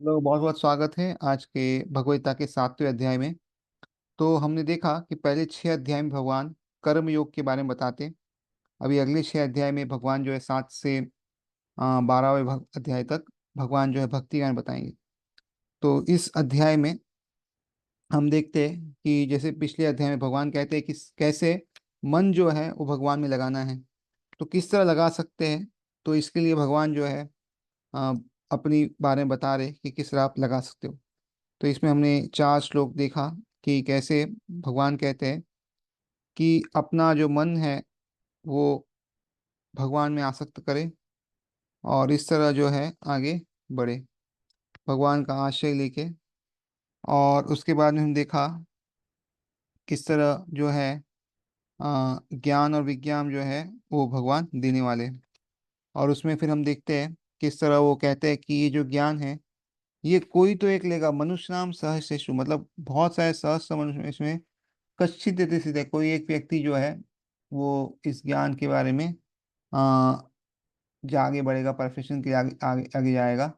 लोग बहुत बहुत स्वागत है आज के भगवद्गीता के 7वें अध्याय में। तो हमने देखा कि पहले 6 अध्याय में भगवान कर्म योग के बारे में बताते हैं। अभी अगले 6 अध्याय में भगवान जो है 7 से 12वें अध्याय तक भगवान जो है भक्ति ज्ञान बताएंगे। तो इस अध्याय में हम देखते हैं कि जैसे पिछले अध्याय में भगवान कहते हैं कि कैसे मन जो है वो भगवान में लगाना है। तो किस तरह लगा सकते हैं। तो इसके लिए भगवान जो है अ, अपनी बारे में बता रहे कि किस तरह आप लगा सकते हो। तो इसमें हमने 4 श्लोक देखा कि कैसे भगवान कहते हैं कि अपना जो मन है वो भगवान में आसक्त करे और इस तरह जो है आगे बढ़े भगवान का आश्रय लेके। और उसके बाद में हम देखा किस तरह जो है ज्ञान और विज्ञान जो है वो भगवान देने वाले हैं। और उसमें फिर हम देखते हैं किस तरह वो कहते हैं कि ये जो ज्ञान है ये कोई तो एक लेगा। मनुष्य नाम सहस्रेषु, मतलब बहुत सारे सहस्त्र मनुष्य में इसमें कश्चित सिद्ध, कोई एक व्यक्ति जो है वो इस ज्ञान के बारे में आ, जो आगे बढ़ेगा, प्रोफेशन के आगे आगे आगे जाएगा।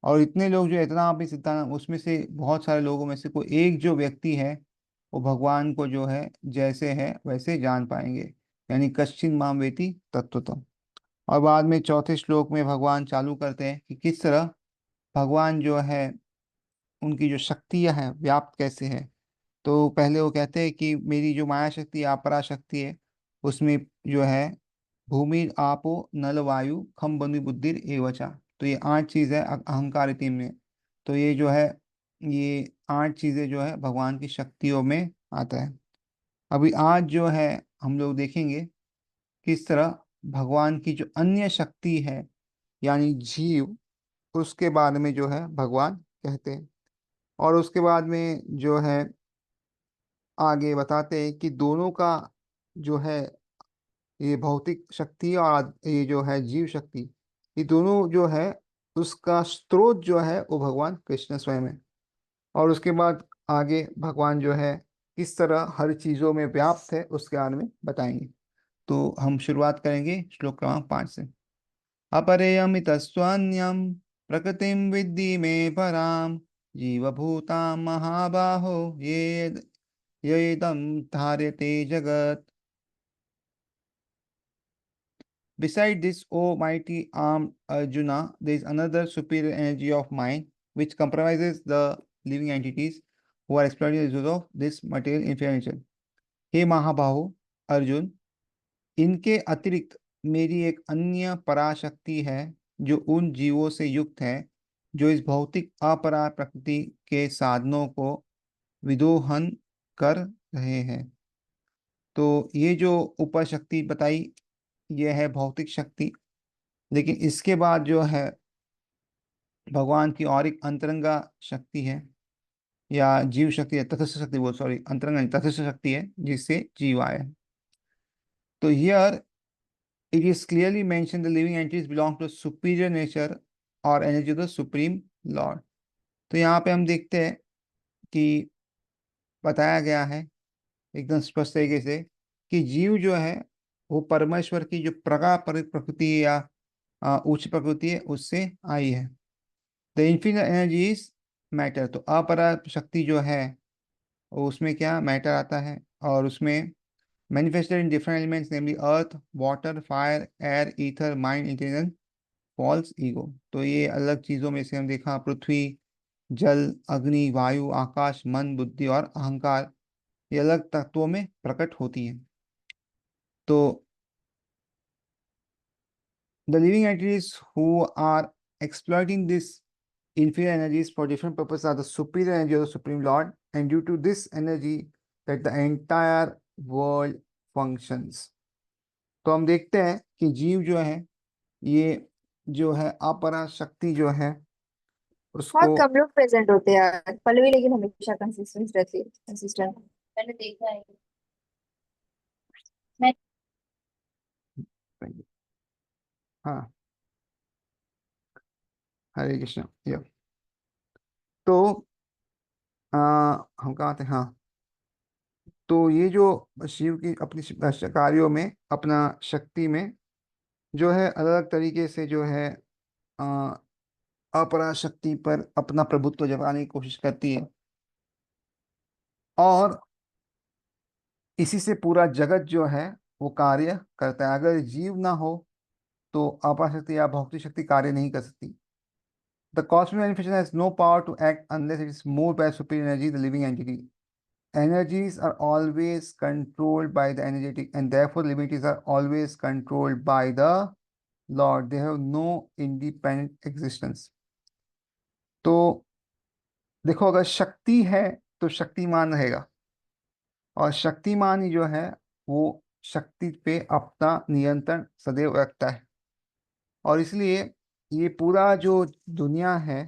और इतने लोग जो है, इतना आप इस सिद्धांत उसमें से बहुत सारे लोगों में से कोई एक जो व्यक्ति है वो भगवान को जो है जैसे है वैसे जान पाएंगे, यानी कश्चिन माम वेति तत्वतः। और बाद में 4थे श्लोक में भगवान चालू करते हैं कि किस तरह भगवान जो है उनकी जो शक्तियां हैं व्याप्त कैसे है। तो पहले वो कहते हैं कि मेरी जो माया शक्ति अपरा शक्ति है उसमें जो है भूमि आपो नल वायु खम बनु बुद्धि एवचा। तो ये 8 चीज है अहंकार इति में। तो ये जो है ये 8 चीजें जो है भगवान की शक्तियों में आता है। अभी आज जो है हम लोग देखेंगे किस तरह भगवान की जो अन्य शक्ति है यानी जीव, उसके बारे में जो है भगवान कहते हैं। और उसके बाद में जो है आगे बताते हैं कि दोनों का जो है ये भौतिक शक्ति और ये जो है जीव शक्ति, ये दोनों जो है उसका स्रोत जो है वो भगवान कृष्ण स्वयं है। और उसके बाद आगे भगवान जो है किस तरह हर चीजों में व्याप्त है उसके बारे में बताएंगे। तो हम शुरुआत करेंगे श्लोक क्रमांक 5 से। अपरेयमितस्त्वन्यं प्रकृतिं विद्धि मे परां जीवभूतां महाबाहो ये इदं धार्यते जगत्। Beside this, O mighty armed Arjuna, there is another superior energy of mind which comprises the living entities who are exploiting the resources of this material inferior nature. हे महाबाहो अर्जुन, इनके अतिरिक्त मेरी एक अन्य पराशक्ति है जो उन जीवों से युक्त है जो इस भौतिक अपरा प्रकृति के साधनों को विदोहन कर रहे हैं। तो ये जो ऊपर शक्ति बताई यह है भौतिक शक्ति। लेकिन इसके बाद जो है भगवान की और एक अंतरंगा शक्ति है या जीव शक्ति है, तटस्थ शक्ति, वो सॉरी अंतरंगा नहीं, तटस्थ शक्ति है जिससे जीव आए। तो here it is clearly mention the living entities belong to superior nature और energy of the supreme Lord. तो यहाँ पे हम देखते हैं कि बताया गया है एकदम स्पष्ट तरीके से कि जीव जो है वो परमेश्वर की जो प्रकृति या उच्च प्रकृति है उससे आई है। The infinite energy is matter. तो अपरा शक्ति जो है उसमें क्या मैटर आता है और उसमें manifested in different elements namely earth water fire air ether mind intelligence false ego. तो ये अलग चीजों में से हम देखा पृथ्वी जल अग्नि वायु आकाश मन बुद्धि और अहंकार, ये अलग तत्वों में प्रकट होती हैं। तो the living entities who are exploiting this inferior energies for different purposes are the superior energy of the Supreme Lord, and due to this energy that the entire world functions। तो हम देखते हैं कि जीव जो है ये जो है अपरा शक्ति जो है उसको। बहुत कम लोग प्रेजेंट होते हैं यार पल्लवी, लेकिन हमेशा कंसिस्टेंट रहती है, कंसिस्टेंट। मैंने देखा है। मैं हाँ, हरे कृष्ण। ये तो आ, हम कहाँ थे, हाँ। तो ये जो शिव की अपनी कार्यों में अपना शक्ति में जो है अलग अलग तरीके से जो है अपराशक्ति पर अपना प्रभुत्व जमाने की कोशिश करती है, और इसी से पूरा जगत जो है वो कार्य करता है। अगर जीव ना हो तो अपराशक्ति या भौतिक शक्ति कार्य नहीं कर सकती। The cosmic manifestation has no power to act unless it is moved by superior energy, the living entity. Energies are always controlled by the energetic, and therefore limits are always controlled by the Lord. They have no independent existence. तो देखो, अगर शक्ति है तो शक्तिमान रहेगा, और शक्तिमान ही जो है वो शक्ति पे अपना नियंत्रण सदैव रखता है। और इसलिए ये पूरा जो दुनिया है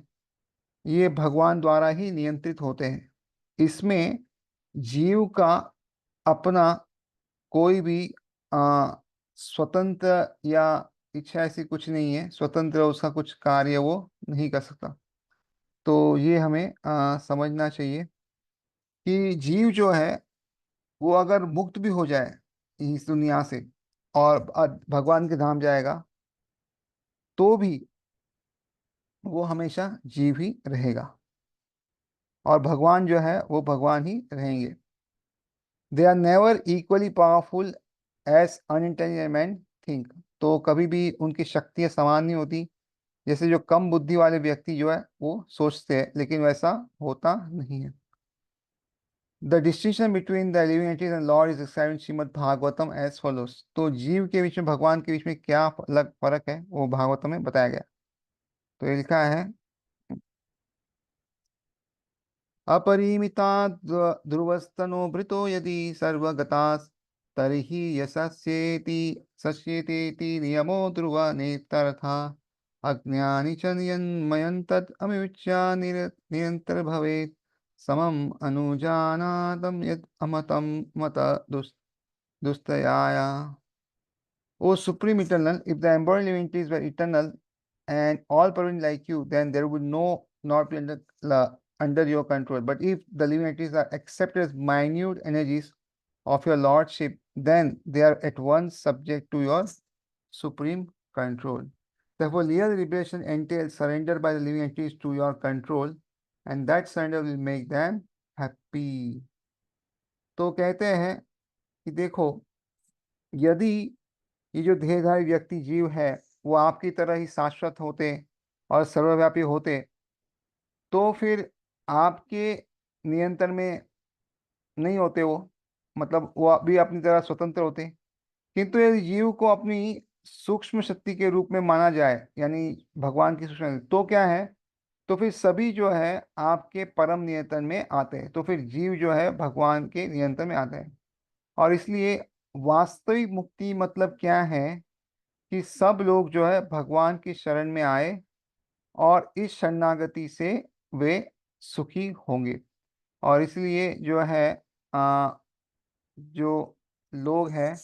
ये भगवान द्वारा ही नियंत्रित होते हैं। इसमें जीव का अपना कोई भी आ, स्वतंत्र या इच्छा ऐसी कुछ नहीं है, स्वतंत्र उसका कुछ कार्य वो नहीं कर सकता। तो ये हमें समझना चाहिए कि जीव जो है वो अगर मुक्त भी हो जाए इस दुनिया से और भगवान के धाम जाएगा, तो भी वो हमेशा जीव ही रहेगा, और भगवान जो है वो भगवान ही रहेंगे। They are never equally powerful as unintelligent man think. तो कभी भी उनकी शक्तियां समान नहीं होती, जैसे जो कम बुद्धि वाले व्यक्ति जो है वो सोचते हैं, लेकिन वैसा होता नहीं है। The distinction between the living entities and Lord is described in Shrimad Bhagavatam as follows. तो जीव के बीच में भगवान के बीच में क्या अलग फर्क है वो भागवतम में बताया गया। तो ये लिखा है, अपरिमिता ध्रुवस्तनोभृतो यदि सर्वगता तर्हि यशस्येति शस्येतेति नियमो ध्रुव नेतरथा अज्ञानी च नियन्मयन्तद् अमिच्य निरन्तर भवेत् समम् अनुजानातं यद् अमतं मत दुस्तयाया। O Supreme Eternal, if the embodied living entities were eternal and all pervading like you, then there would no not be under your control. But if the living entities are accepted as minute energies of your lordship, then they are at once subject to your supreme control. Therefore, real liberation entails surrender by the living entities to your control, and that surrender will make them happy. तो कहते हैं कि देखो, यदि ये जो देहधारी व्यक्ति जीव है वो आपकी तरह ही शाश्वत होते और सर्वव्यापी होते, तो फिर आपके नियंत्रण में नहीं होते वो, मतलब वो भी अपनी तरह स्वतंत्र होते। किंतु यदि जीव को अपनी सूक्ष्म शक्ति के रूप में माना जाए, यानी भगवान की सूक्ष्म शक्ति, तो क्या है, तो फिर सभी जो है आपके परम नियंत्रण में आते हैं, तो फिर जीव जो है भगवान के नियंत्रण में आते हैं। और इसलिए वास्तविक मुक्ति मतलब क्या है कि सब लोग जो है भगवान की शरण में आए, और इस शरणागति से वे सुखी होंगे। और इसलिए जो है आ, जो लोग हैं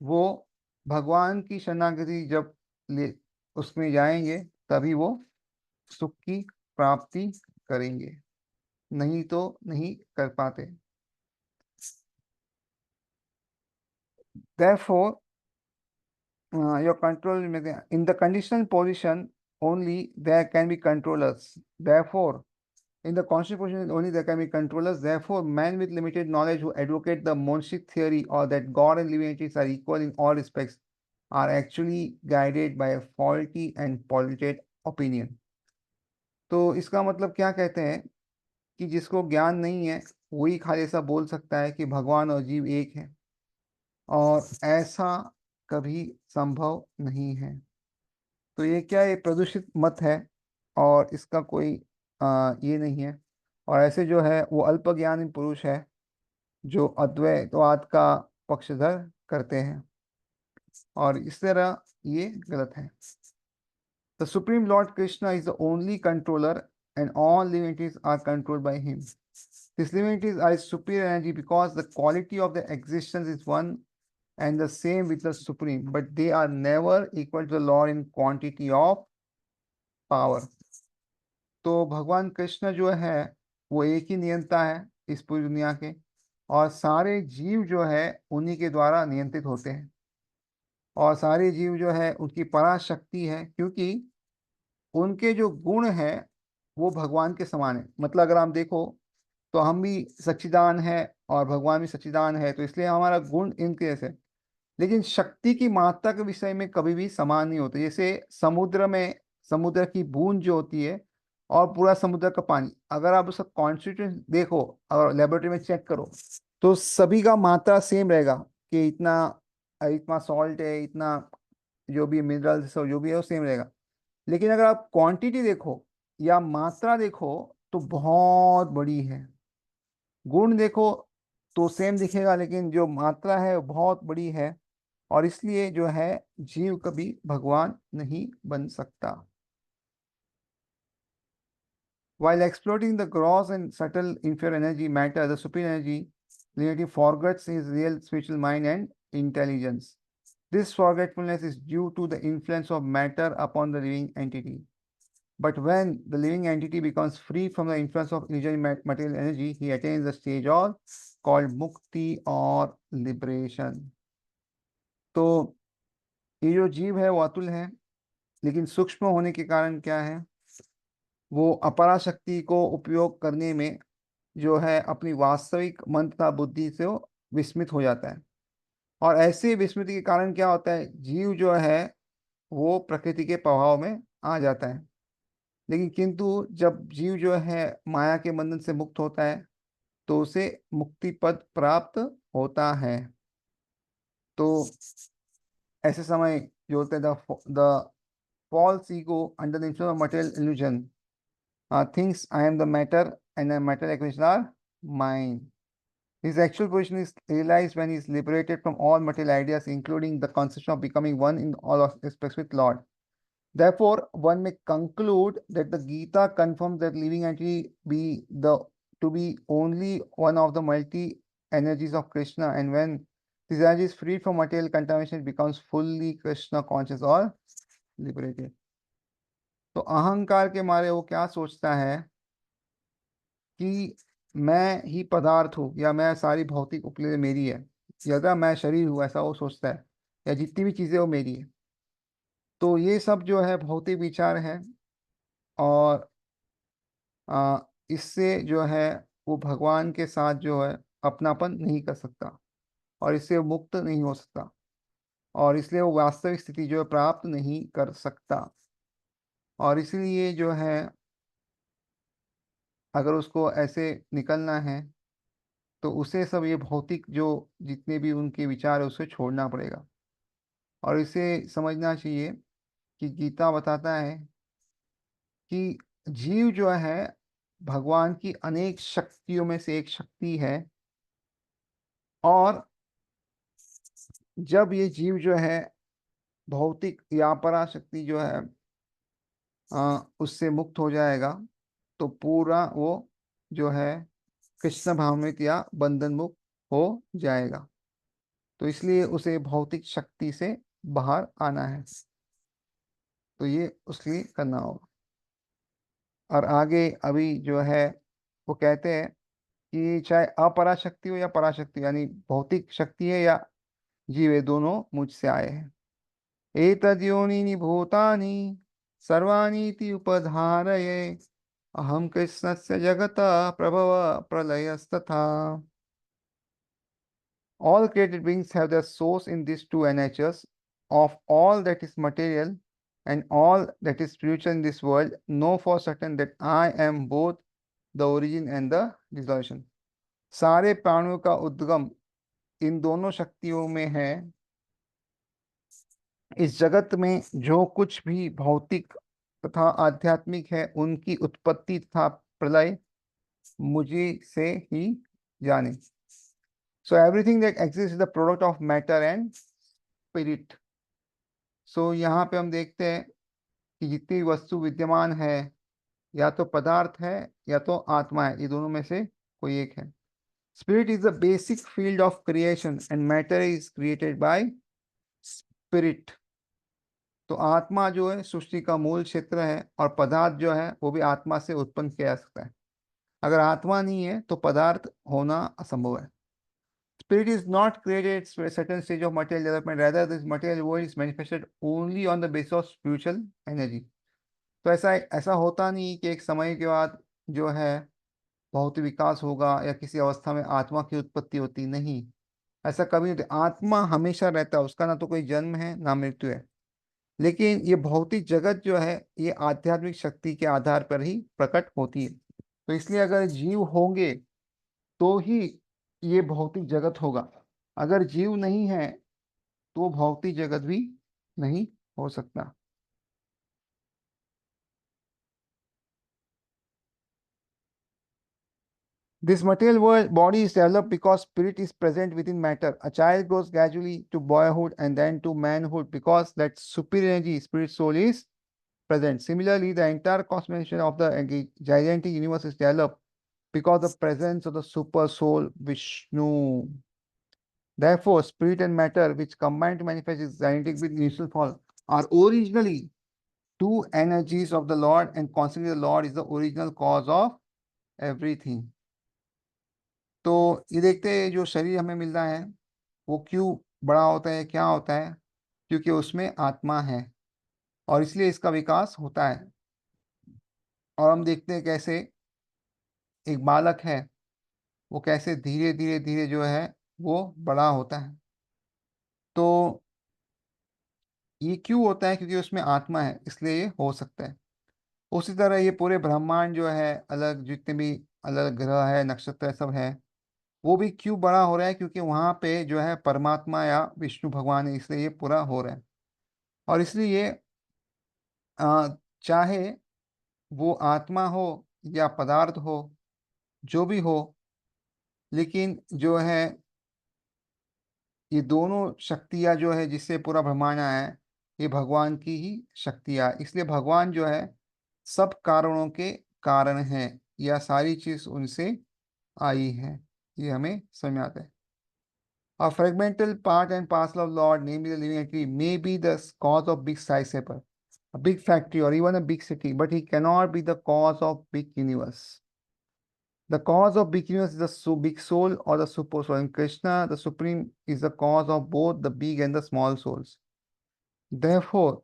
वो भगवान की शरणागति जब ले उसमें जाएंगे तभी वो सुख की प्राप्ति करेंगे, नहीं तो नहीं कर पाते। Therefore, your control in the conditional position only there can be controllers. Therefore, in the constitution only there can be controllers. Therefore, men with limited knowledge who advocate the monistic theory or that God and living entities are equal in all respects are actually guided by a faulty and polluted opinion. तो इसका मतलब क्या कहते हैं कि जिसको ज्ञान नहीं है वही खाली ऐसा बोल सकता है कि भगवान और जीव एक है, और ऐसा कभी संभव नहीं है। तो ये क्या, ये प्रदूषित मत है, और इसका कोई ये नहीं है। और ऐसे जो है वो अल्पज्ञानी पुरुष है जो अद्वैतवाद का पक्षधर करते हैं, और इस तरह ये गलत है। The supreme Lord Krishna is the only controller and all living entities are controlled by him. These living entities are superior energy because the quality of their existence is one and the same with the supreme, but they are never equal to the Lord in quantity of power. तो भगवान कृष्ण जो है वो एक ही नियंता है इस पूरी दुनिया के, और सारे जीव जो है उन्हीं के द्वारा नियंत्रित होते हैं, और सारे जीव जो है उनकी पराशक्ति है, क्योंकि उनके जो गुण है वो भगवान के समान है। मतलब अगर हम देखो तो हम भी सच्चिदान है और भगवान भी सच्चिदान है, तो इसलिए हमारा गुण इनके जैसे। लेकिन शक्ति की मात्रा के विषय में कभी भी समान नहीं होते। जैसे समुद्र में समुद्र की बूंद जो होती है और पूरा समुद्र का पानी, अगर आप उसका कॉन्स्टिट्यूएंट देखो और लेबोरेटरी में चेक करो, तो सभी का मात्रा सेम रहेगा कि इतना इतना सॉल्ट है, इतना जो भी मिनरल्स जो भी है वो सेम रहेगा। लेकिन अगर आप क्वांटिटी देखो या मात्रा देखो तो बहुत बड़ी है। गुण देखो तो सेम दिखेगा, लेकिन जो मात्रा है वो बहुत बड़ी है। और इसलिए जो है जीव कभी भगवान नहीं बन सकता। While exploiting the gross and subtle inferior energy matter, the superior energy reality forgets his real spiritual mind and intelligence. This forgetfulness is due to the influence of matter upon the living entity. But when the living entity becomes free from the influence of illusory material energy, he attains the stage or called mukti or liberation. तो ये जो जीव है वो अतुल है, लेकिन सूक्ष्म होने के कारण क्या है, वो अपरा शक्ति को उपयोग करने में जो है अपनी वास्तविक मन तथा बुद्धि से वो विस्मित हो जाता है। और ऐसे विस्मृति के कारण क्या होता है, जीव जो है वो प्रकृति के प्रभाव में आ जाता है। लेकिन किंतु जब जीव जो है माया के बंधन से मुक्त होता है तो उसे मुक्ति पद प्राप्त होता है। तो ऐसे समय जो होता है the false ego under the influence of material illusion thinks I am the matter and the material acquisitions are mine. His actual position is realized when he is liberated from all material ideas, including the conception of becoming one in all aspects with Lord. Therefore, one may conclude that the Gita confirms that living entity be the to be only one of the multi energies of Krishna, and when this energy is free from material contamination, it becomes fully Krishna conscious or liberated. तो अहंकार के मारे वो क्या सोचता है कि मैं ही पदार्थ हूँ या मैं सारी भौतिक उपलब्धि मेरी है, या मैं शरीर हूँ, ऐसा वो सोचता है, या जितनी भी चीजें वो मेरी है। तो ये सब जो है भौतिक विचार है। और इससे जो है वो भगवान के साथ जो है अपनापन नहीं कर सकता, और इससे वो मुक्त नहीं हो सकता, और इसलिए वो वास्तविक स्थिति जो है प्राप्त नहीं कर सकता। और इसलिए जो है अगर उसको ऐसे निकलना है तो उसे सब ये भौतिक जो जितने भी उनके विचार है उसे छोड़ना पड़ेगा। और इसे समझना चाहिए कि गीता बताता है कि जीव जो है भगवान की अनेक शक्तियों में से एक शक्ति है। और जब ये जीव जो है भौतिक या पराशक्ति जो है उससे मुक्त हो जाएगा तो पूरा वो जो है कृष्ण भावनित या बंधन मुक्त हो जाएगा। तो इसलिए उसे भौतिक शक्ति से बाहर आना है, तो ये उसके लिए करना होगा। और आगे अभी जो है वो कहते हैं कि चाहे अपराशक्ति हो या पराशक्ति, यानी भौतिक शक्ति है या जीव है, दोनों मुझसे आए हैं। एतद्योनीनि भूतानि सर्वाणीति उपधारये अहम कृष्णस्य जगतः प्रभव प्रलयस्तथा। All created beings have their source in these two natures of all that is material and all that is spiritual in this world. Know for certain that I am both the origin and the dissolution. सारे प्राणियों का उद्गम इन दोनों शक्तियों में है। इस जगत में जो कुछ भी भौतिक तथा आध्यात्मिक है उनकी उत्पत्ति तथा प्रलय मुझे से ही जाने। So everything that exists is the product of matter and spirit. सो यहाँ पे हम देखते हैं कि जितनी वस्तु विद्यमान है या तो पदार्थ है या तो आत्मा है, ये दोनों में से कोई एक है। Spirit is the basic field of creation and matter is created by spirit. तो आत्मा जो है सृष्टि का मूल क्षेत्र है और पदार्थ जो है वो भी आत्मा से उत्पन्न किया जा सकता है। अगर आत्मा नहीं है तो पदार्थ होना असंभव है। Spirit is not created at a certain stage of material development. Rather, this material world is manifested only on the basis of spiritual energy. तो ऐसा ऐसा होता नहीं कि एक समय के बाद जो है भौतिक विकास होगा या किसी अवस्था में आत्मा की उत्पत्ति होती, नहीं। ऐसा कभी नहीं होता। आत्मा हमेशा रहता है, उसका ना तो कोई जन्म है ना मृत्यु है। लेकिन ये भौतिक जगत जो है ये आध्यात्मिक शक्ति के आधार पर ही प्रकट होती है। तो इसलिए अगर जीव होंगे तो ही ये भौतिक जगत होगा। अगर जीव नहीं है तो भौतिक जगत भी नहीं हो सकता। This material world body is developed because spirit is present within matter. A child grows gradually to boyhood and then to manhood because that superior energy, spirit soul, is present. Similarly, the entire cosmos of the gigantic universe is developed because the presence of the super soul Vishnu. Therefore, spirit and matter, which combine to manifest its gigantic with initial form, are originally two energies of the Lord, and consequently, the Lord is the original cause of everything. तो ये देखते हैं जो शरीर हमें मिल रहा है वो क्यों बड़ा होता है, क्या होता है? क्योंकि उसमें आत्मा है और इसलिए इसका विकास होता है। और हम देखते हैं कैसे एक बालक है, वो कैसे धीरे धीरे धीरे जो है वो बड़ा होता है। तो ये क्यों होता है? क्योंकि उसमें आत्मा है, इसलिए ये हो सकता है। उसी तरह ये पूरे ब्रह्मांड जो है, अलग जितने भी अलग ग्रह है, नक्षत्र है, सब है, वो भी क्यों बड़ा हो रहा है? क्योंकि वहां पे जो है परमात्मा या विष्णु भगवान है, इसलिए ये पूरा हो रहा है। और इसलिए ये चाहे वो आत्मा हो या पदार्थ हो, जो भी हो, लेकिन जो है ये दोनों शक्तियाँ जो है जिससे पूरा ब्रह्मांड आया है, ये भगवान की ही शक्तियाँ। इसलिए भगवान जो है सब कारणों के कारण है, या सारी चीज उनसे आई है, ये हमें समझ में आता है। A fragmental part and parcel of Lord, namely the living entity, may be the cause of big skyscraper, a big factory, or even a big city, but he cannot be the cause of big universe. The cause of big universe is the big soul or the super soul. In Krishna, the supreme is the cause of both the big and the small souls. Therefore,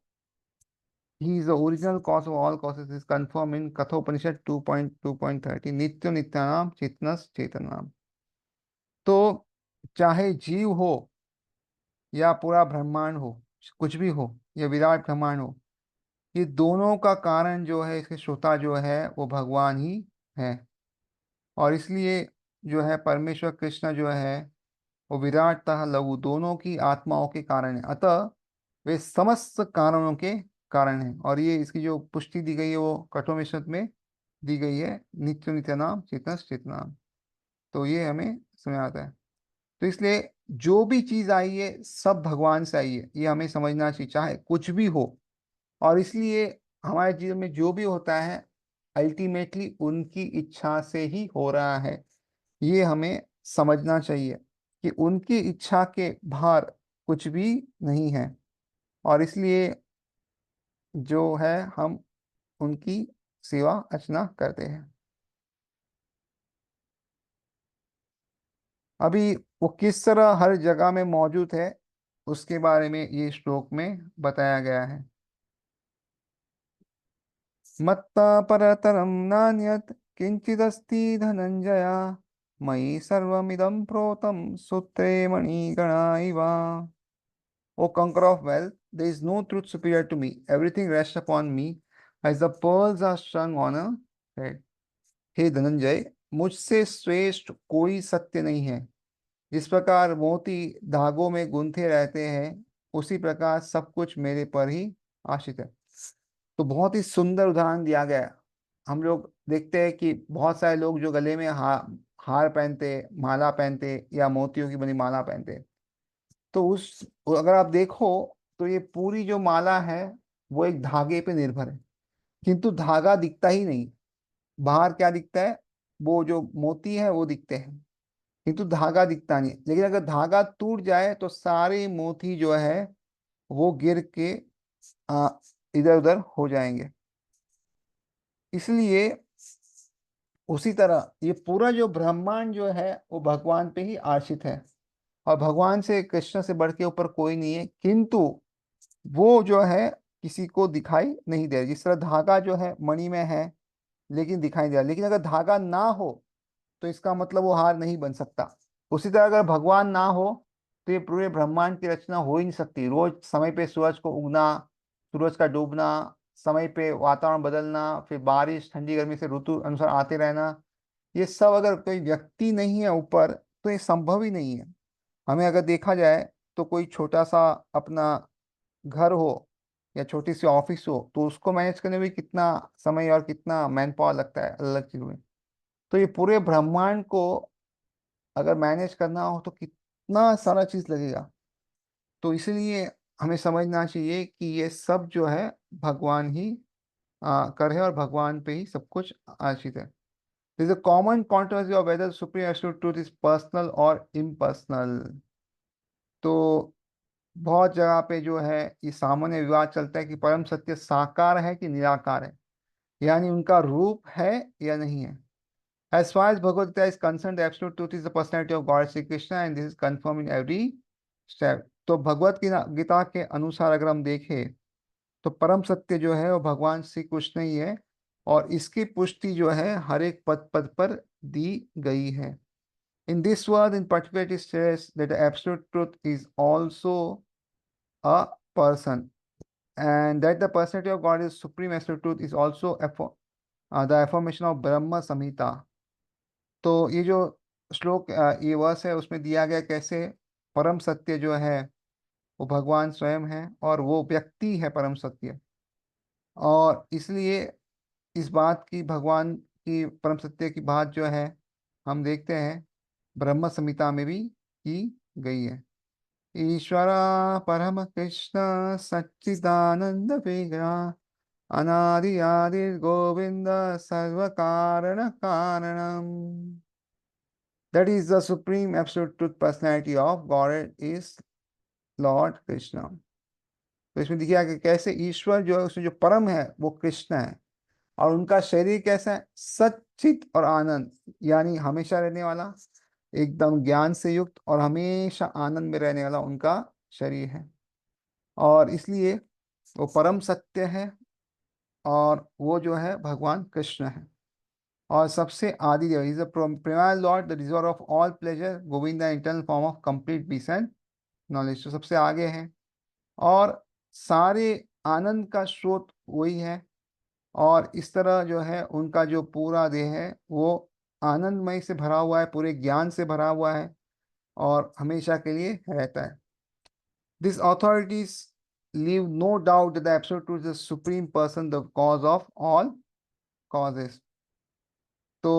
he is the original cause of all causes. Is confirmed in Kathopanishad 2.2.30. Nitya Nityanam Chetnas Chetanam. तो चाहे जीव हो या पूरा ब्रह्मांड हो, कुछ भी हो, या विराट ब्रह्मांड हो, ये दोनों का कारण जो है, इसके श्रोता जो है वो भगवान ही है। और इसलिए जो है परमेश्वर कृष्ण जो है वो विराट तथा लघु दोनों की आत्माओं के कारण है, अतः वे समस्त कारणों के कारण है। और ये इसकी जो पुष्टि दी गई है वो कठोपनिषद में दी गई है, नित्य नित्य नाम चेतन चेतनाम। तो ये हमें समझ आता है। तो इसलिए जो भी चीज आई है सब भगवान से आई है, ये हमें समझना चाहिए, चाहे कुछ भी हो। और इसलिए हमारे जीवन में जो भी होता है अल्टीमेटली उनकी इच्छा से ही हो रहा है, ये हमें समझना चाहिए कि उनकी इच्छा के बाहर कुछ भी नहीं है। और इसलिए जो है हम उनकी सेवा अर्चना करते हैं। अभी वो किस तरह हर जगह में मौजूद है उसके बारे में ये श्लोक में बताया गया है। मत्ता परतरम नान्यत् किंचिदस्ति धनंजय, मयि सर्वमिदं प्रोतं सूत्रे मणिगणा इव। O conqueror of wealth, there is no truth superior to me. Everything rests upon me as the pearls are strung on a thread. हे धनंजय, मुझसे श्रेष्ठ कोई सत्य नहीं है। जिस प्रकार मोती धागों में गुंथे रहते हैं, उसी प्रकार सब कुछ मेरे पर ही आश्रित है। तो बहुत ही सुंदर उदाहरण दिया गया है। हम लोग देखते हैं कि बहुत सारे लोग जो गले में हार पहनते, माला पहनते या मोतियों की बनी माला पहनते, तो उस अगर आप देखो तो ये पूरी जो माला है वो एक धागे पे निर्भर है, किंतु धागा दिखता ही नहीं। बाहर क्या दिखता है? वो जो मोती है वो दिखते हैं, किंतु धागा दिखता नहीं। लेकिन अगर धागा टूट जाए तो सारे मोती जो है वो गिर के इधर उधर हो जाएंगे। इसलिए उसी तरह ये पूरा जो ब्रह्मांड जो है वो भगवान पे ही आश्रित है, और भगवान से कृष्ण से बढ़ के ऊपर कोई नहीं है। किंतु वो जो है किसी को दिखाई नहीं दे रहा। जिस तरह धागा जो है मणि में है लेकिन दिखाई दे रहा, लेकिन अगर धागा ना हो तो इसका मतलब वो हार नहीं बन सकता। उसी तरह अगर भगवान ना हो तो ये पूरे ब्रह्मांड की रचना हो ही नहीं सकती। रोज समय पे सूरज को उगना, सूरज का डूबना, समय पे वातावरण बदलना, फिर बारिश ठंडी गर्मी से ऋतु अनुसार आते रहना, ये सब अगर कोई व्यक्ति नहीं है ऊपर तो ये संभव ही नहीं है। हमें अगर देखा जाए तो कोई छोटा सा अपना घर हो या छोटी सी ऑफिस हो तो उसको मैनेज करने में भी कितना समय और कितना मैन पावर लगता है अलग अलग चीजों में। तो ये पूरे ब्रह्मांड को अगर मैनेज करना हो तो कितना सारा चीज लगेगा। तो इसलिए हमें समझना चाहिए कि ये सब जो है भगवान ही कर है और भगवान पे ही सब कुछ आश्रित है। This a common controversy of whether supreme absolute truth is personal और इम्पर्सनल। तो बहुत जगह पे जो है ये सामान्य विवाद चलता है कि परम सत्य साकार है कि निराकार है, यानी उनका रूप है या नहीं है। As far as Bhagavad Gita is concerned, the absolute truth is the personality of God Sri Krishna, and this is confirmed in every step. तो भगवत गीता के अनुसार अगर हम देखें तो परम सत्य जो है वो भगवान श्री कृष्ण ही है, और इसकी पुष्टि जो है हर एक पद पद पर दी गई है। In this word in particular it says that the absolute truth is also a person, and that the personality of God is supreme absolute truth is also the affirmation of Brahma Samhita। तो ये जो श्लोक ये verse है उसमें दिया गया कैसे परम सत्य जो है वो भगवान स्वयं है और वो व्यक्ति है परम सत्य। और इसलिए इस बात की भगवान की परम सत्य की बात जो है हम देखते हैं ब्रह्म संहिता में भी की गई है। ईश्वर परम कृष्ण सच्चिदानंद विग्रह अनादि आदि गोविंद सर्व कारण कारणम। That is the supreme absolute truth personality of God is Lord Krishna। तो इसमें देखिए कि कैसे ईश्वर जो है उसमें जो परम है वो कृष्ण है, और उनका शरीर कैसा है, सच्चित और आनंद, यानी हमेशा रहने वाला, एकदम ज्ञान से युक्त और हमेशा आनंद में रहने वाला उनका शरीर है। और इसलिए वो परम सत्य है, और वो जो है भगवान कृष्ण है। और सबसे Adi Dev is the primal lord the reservoir of all pleasure Govinda eternal form of complete peace and knowledge. तो सबसे आगे है और सारे आनंद का स्रोत वही है, और इस तरह जो है उनका जो पूरा देह है वो आनंदमय से भरा हुआ है, पूरे ज्ञान से भरा हुआ है और हमेशा के लिए रहता है। This authorities leave no doubt that the absolute truth is the supreme person, the cause of all causes। तो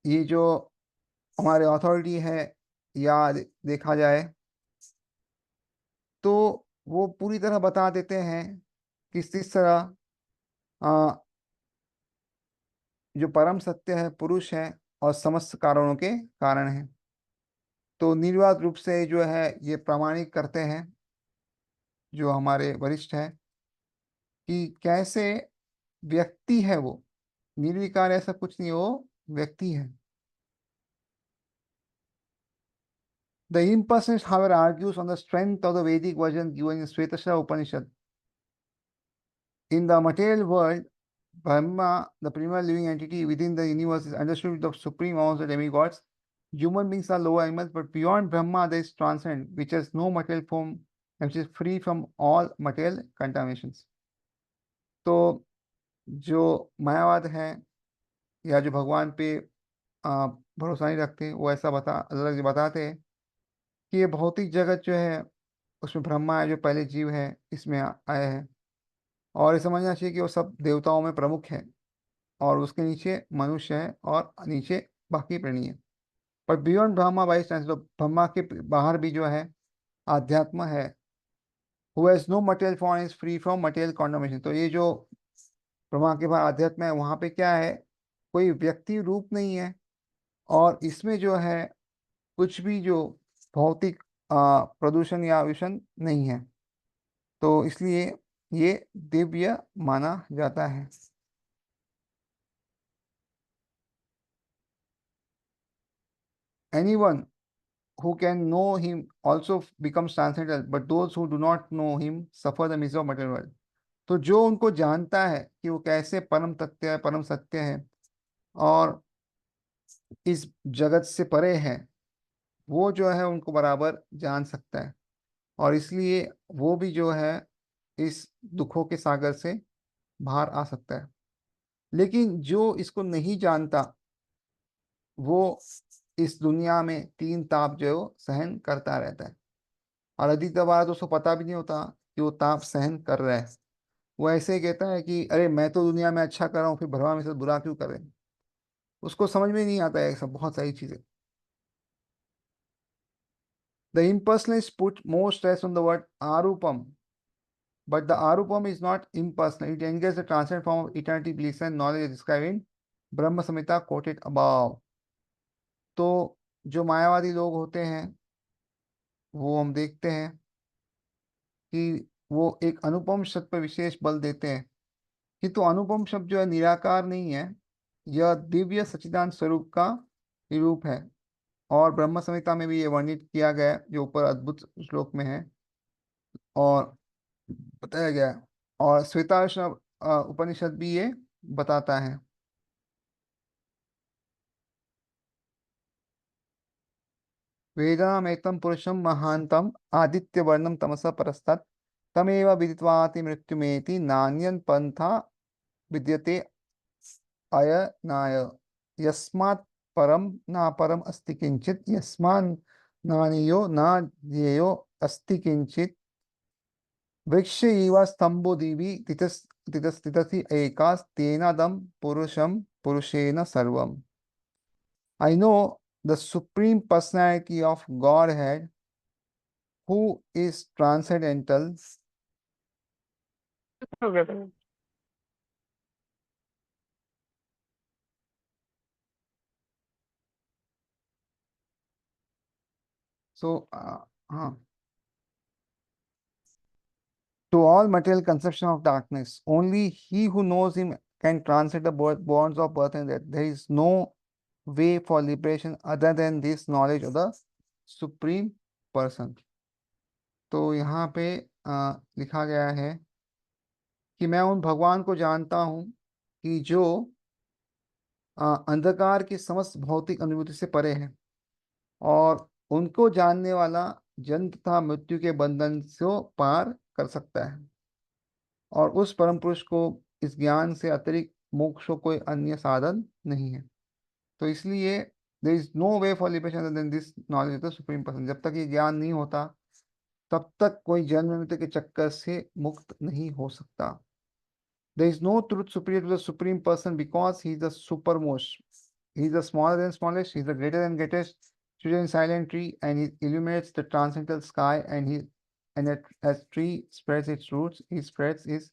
ये जो हमारे अथॉरिटी है, या देखा जाए तो वो पूरी तरह बता देते हैं कि किस तरह आ, जो परम सत्य है पुरुष है और समस्त कारणों के कारण है। तो निर्वाध रूप से जो है ये प्रमाणित करते हैं जो हमारे वरिष्ठ है कि कैसे व्यक्ति है वो, निर्विकार ऐसा कुछ नहीं, वो व्यक्ति है। The impersonalist, however, argues on the strength of the Vedic version given in Svetasvatara Upanishad. In the material world, Brahma, the primary living entity within the universe, is understood with the supreme amongst the demigods. Human beings are lower animals, but beyond Brahma there is transcendent, which has no material form and which is free from all material contaminations। तो जो मायावाद है या जो भगवान पे आ, भरोसा नहीं रखते वो ऐसा अलग से बताते हैं कि ये भौतिक जगत जो है उसमें ब्रह्मा है जो पहले जीव है इसमें आए हैं, और ये समझना चाहिए कि वो सब देवताओं में प्रमुख है, और उसके नीचे मनुष्य है और नीचे बाकी प्राणी है। पर बियॉन्ड ब्रह्मा बाई चांस, तो ब्रह्मा के बाहर भी जो है आध्यात्म है। Who has no material form is free from material contamination. तो ये जो ब्रह्मा के बाहर आध्यात्म है वहां पे क्या है, कोई व्यक्ति रूप नहीं है, और इसमें जो है कुछ भी जो भौतिक प्रदूषण या विषण नहीं है। तो इसलिए ये दिव्य माना जाता है। Anyone who can know him also becomes transcendental, but those who do not know him suffer the misery of material world. तो जो उनको जानता है कि वो कैसे परम तथ्य है, परम सत्य है और इस जगत से परे है, वो जो है उनको बराबर जान सकता है, और इसलिए वो भी जो है इस दुखों के सागर से बाहर आ सकता है। लेकिन जो इसको नहीं जानता, वो इस दुनिया में तीन ताप जो सहन करता रहता है, और अधिकतर बार तो उसको पता भी नहीं होता कि वो ताप सहन कर रहा है। वो ऐसे ही कहता है कि अरे मैं तो दुनिया में अच्छा कर रहा हूँ, फिर भगवान मेरे साथ बुरा क्यों कर रहे हैं। उसको समझ में नहीं आता है सब बहुत सारी चीजें। The impersonalists put more stress on the word arupam, but the arupam is not impersonal. It engages the transcendent form of eternity, bliss and knowledge described in Brahma Samhita quoted above. तो जो मायावादी लोग होते हैं, वो हम देखते हैं कि वो एक अनुपम शब्द पर विशेष बल देते हैं, किंतु अनुपम शब्द जो है निराकार नहीं है, यह दिव्य सच्चिदानंद स्वरूप का निरूप है। और ब्रह्म संहिता में भी ये वर्णित किया गया है, जो ऊपर अद्भुत श्लोक में है और बताया गया है। और श्वेताश्व उपनिषद भी ये बताता है। वेदामेतं पुरुषं महान्तं आदित्य वर्णम तमसा परस्तात् तमेव विदित्वाति मृत्युमेति नान्यन् पंथा विद्यते अयनाय यस्मात् परम ना परम अस्ति किंचित यस्मान् नान्यो न ज्ञेयो अस्ति किंचित वृक्ष इव स्तंभो दिवि तितस्ति एकास्तेनादं पुरुषं पुरुषेण सर्वम्। I know the supreme personality of Godhead who is transcendental. हो गया था। So, हाँ, to all material conception of darkness, only he who knows him can transcend the bonds of birth and death. There is no way for liberation other than this knowledge of the supreme person. तो यहाँ पे लिखा गया है कि मैं उन भगवान को जानता हूँ कि जो अंधकार की समस्त भौतिक अनुभूति से परे है, और उनको जानने वाला जन्म तथा मृत्यु के बंधन से पार कर सकता है, और उस परम पुरुष को इस ज्ञान से अतिरिक्त मोक्ष को कोई अन्य साधन नहीं है। तो इसलिए there is no way for liberation then this knowledge of the supreme person. जब तक ये ज्ञान नहीं होता, तब तक कोई जन्म मृत्यु के चक्कर से मुक्त नहीं हो सकता। There is no truth superior to the supreme person because he is the supermost. He is the smaller than smallest, he is the greater than greatest, stood in silent tree, and he illuminates the transcendental sky, as tree spreads its roots, he spreads his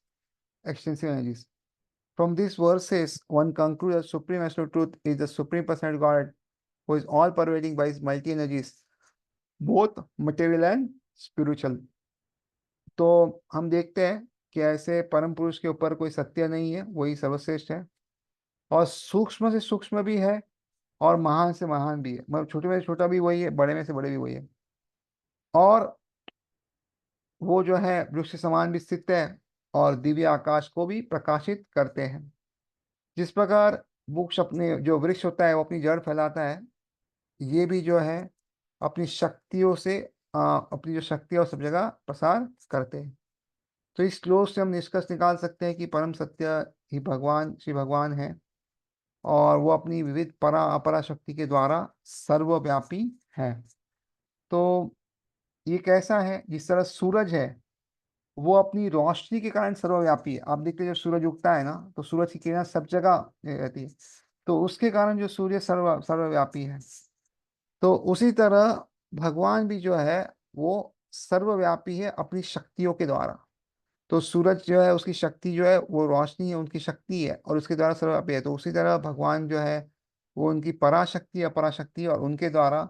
extensive energies. From these verses, one concludes that supreme absolute truth is the supreme personality of God, who is all pervading by his multi energies, both material and spiritual. तो हम देखते हैं कि ऐसे परम पुरुष के ऊपर कोई सत्य नहीं है, वही सर्वश्रेष्ठ है, और सूक्ष्म से सूक्ष्म भी है और महान से महान भी है। मतलब छोटे में से छोटा भी वही है, बड़े में से बड़े भी वही है। और वो जो है वृक्ष समान भी स्थित है और दिव्य आकाश को भी प्रकाशित करते हैं। जिस प्रकार वृक्ष अपने जो वृक्ष होता है वो अपनी जड़ फैलाता है, ये भी जो है अपनी शक्तियों से अपनी जो शक्ति है वो सब जगह प्रसार करते हैं। तो इस श्लोक से हम निष्कर्ष निकाल सकते हैं कि परम सत्य ही भगवान श्री भगवान है, और वो अपनी विविध परा अपरा शक्ति के द्वारा सर्वव्यापी है। तो ये कैसा है, जिस तरह सूरज है वो अपनी रोशनी के कारण सर्वव्यापी है। आप देखते हैं जब सूरज उगता है ना, तो सूरज की किरण सब जगह रहती है, तो उसके कारण जो सूर्य सर्वव्यापी है। तो उसी तरह भगवान भी जो है वो सर्वव्यापी है अपनी शक्तियों के द्वारा। तो सूरज जो है उसकी शक्ति जो है वो रोशनी है, उनकी शक्ति है, और उसके द्वारा सर्वव्यापी है। तो उसी तरह भगवान जो है वो उनकी पराशक्ति अपराशक्ति और उनके द्वारा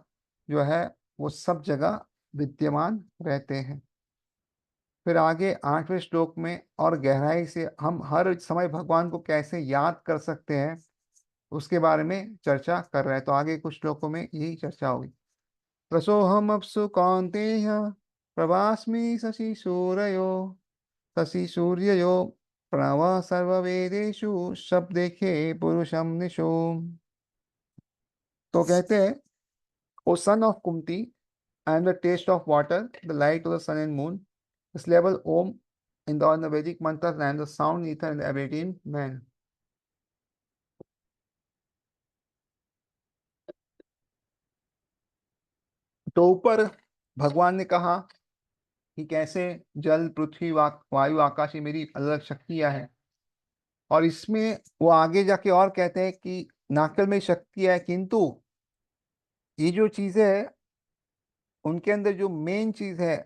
जो है वो सब जगह विद्यमान रहते हैं। फिर आगे 8वें श्लोक में और गहराई से हम हर समय भगवान को कैसे याद कर सकते हैं उसके बारे में चर्चा कर रहे हैं। तो आगे कुछ श्लोकों में यही चर्चा होगी। रसोऽहमप्सु कौन्तेय प्रभास्मि शशि सूर्ययो प्रणव सर्ववेदेषु शब्देखे पुरुषम निशो। तो कहते हैं, O son of Kumti, I am the taste of water, the light of the sun and moon, the syllable Om in the Vedic mantras, and I am the sound ether and the ability in man. तो ऊपर भगवान ने कहा कि कैसे जल पृथ्वी वायु आकाश ये मेरी अलग अलग शक्तियां हैं। और इसमें वो आगे जाके और कहते हैं कि नाकल में शक्ति है, किंतु ये जो चीजें है उनके अंदर जो मेन चीज है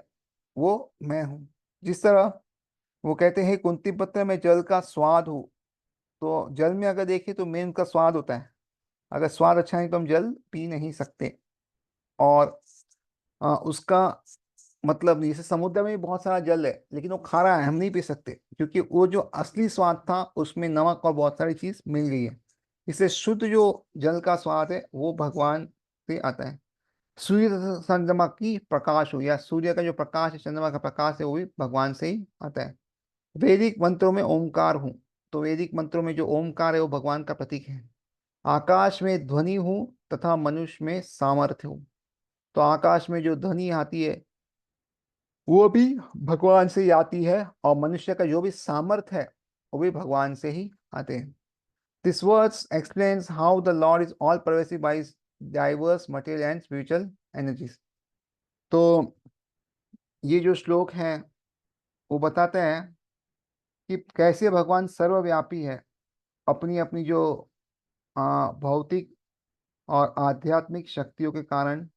वो मैं हूँ। जिस तरह वो कहते हैं कुंती पत्र में जल का स्वाद हूँ, तो जल में अगर देखिए तो मेन उनका स्वाद होता है। अगर स्वाद अच्छा है तो हम जल पी नहीं सकते। और उसका मतलब नहीं, जैसे समुद्र में भी बहुत सारा जल है लेकिन वो खारा है, हम नहीं पी सकते, क्योंकि वो जो असली स्वाद था उसमें नमक और बहुत सारी चीज मिल गई है। इससे शुद्ध जो जल का स्वाद है वो भगवान से आता है। सूर्य तथा चंद्रमा की प्रकाश हो, या सूर्य का जो प्रकाश है, चंद्रमा का प्रकाश है, वो भी भगवान से ही आता है। वैदिक मंत्रों में ओमकार हूँ, तो वैदिक मंत्रों में जो ओमकार है वो भगवान का प्रतीक है। आकाश में ध्वनि हूँ तथा मनुष्य में सामर्थ्य हूँ, तो आकाश में जो ध्वनि आती है वो भी भगवान से ही आती है, और मनुष्य का जो भी सामर्थ्य है वो भी भगवान से ही आते हैं। This words explains how the Lord is all pervasive by diverse material and spiritual energies. तो ये जो श्लोक हैं वो बताते हैं कि कैसे भगवान सर्वव्यापी है, अपनी अपनी जो भौतिक और आध्यात्मिक शक्तियों के कारण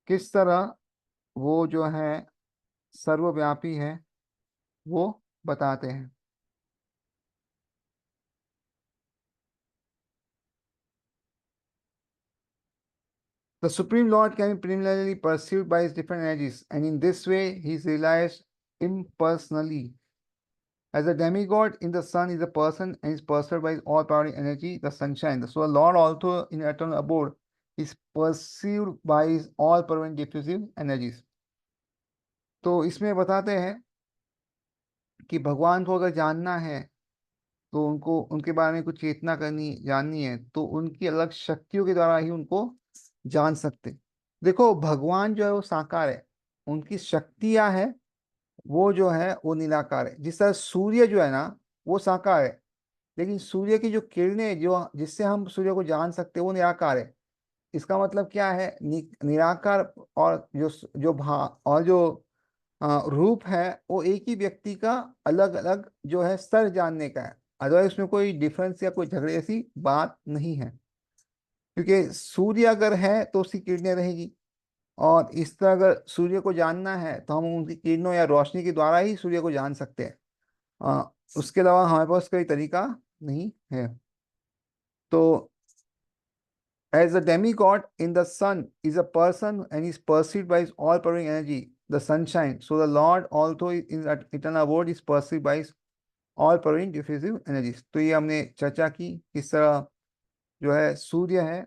किस तरह वो जो है सर्वव्यापी है वो बताते हैं। The Supreme Lord can be preliminarily perceived by his different energies, and in this way he is realized impersonally. As a demigod in the sun is a person and is perceived by his all-powering energy, the sunshine. So the Lord also in eternal abode is perceived by his all-powering diffusive energies. तो इसमें बताते हैं कि भगवान को अगर जानना है तो उनको उनके बारे में कुछ चेतना करनी जाननी है तो उनकी अलग शक्तियों के द्वारा ही उनको जान सकते। देखो भगवान जो है वो साकार है, उनकी शक्तियां है वो जो है वो निराकार है। जिस तरह सूर्य जो है ना वो साकार है, लेकिन सूर्य की जो किरणें जो जिससे हम सूर्य को जान सकते हैं वो निराकार है। इसका मतलब क्या है, निराकार और जो जो भा और जो रूप है वो एक ही व्यक्ति का अलग अलग जो है स्तर जानने का है। अदरवाइज उसमें कोई डिफरेंस या कोई झगड़े ऐसी बात नहीं है, क्योंकि सूर्य अगर है तो उसकी किरणें रहेगी। और इस तरह अगर सूर्य को जानना है तो हम उनकी किरणों या रोशनी के द्वारा ही सूर्य को जान सकते हैं। अ, उसके अलावा हमारे पास कोई तरीका नहीं है। तो as a demigod in the sun is a person and is perceived by his all-powering energy, the sunshine. So the Lord also in that eternal abode is perceived by his all-powering diffusive energies. तो ये हमने चर्चा की किस तरह जो है सूर्य है